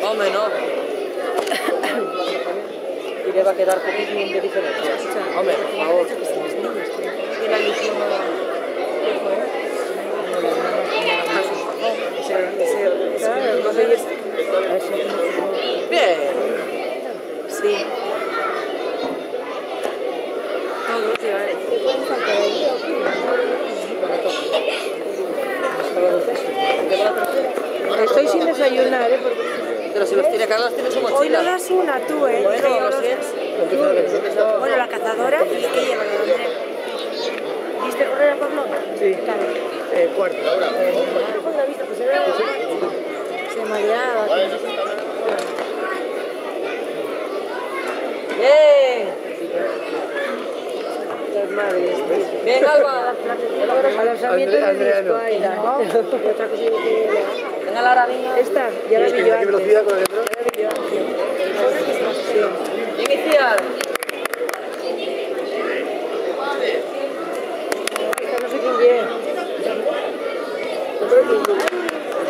Hombre, no. Y le va a quedar poquísimo de diferencia. Hombre, por favor. Y la ilusión bien. Sí. Todo, tío. Estoy sin desayunar, Pero si los tiene Carla, tiene su mochila. Hoy no das una tú, Bueno, lo sé. Bueno, la cazadora, ¿y qué lleva de dónde? ¿Viste correr a Pamplona? Sí. Claro. Cuarto. Pues la vista, pues era... Se mareaba. Bien. Las madres. Bien, Alba. A los ambientes de disco ahí. Y otra cosa que... Venga, Laura, venga. Esta, ya la vi yo ¿Qué antes. velocidad con el metro? Ya la vi yo antes. Iniciar. No sé quién lleva.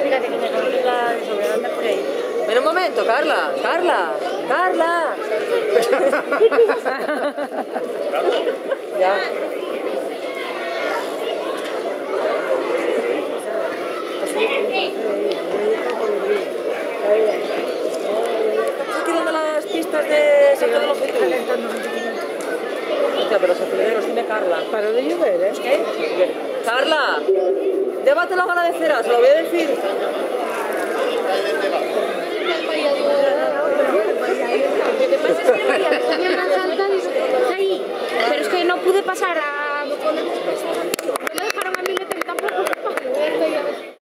Fíjate que me conoce la desobediencia por ahí. Ven un momento, Carla. Carla. Carla. Ya. ¿Estás tirando las pistas de Santo de los Jesús? Hostia, pero se acelera, los tiene Carla. Paró de llover, ¿eh? ¿Qué? Carla, llévate la gana de cera, se lo voy a decir. Lo que pasa es que había bien más alta ahí, pero es que no pude pasar a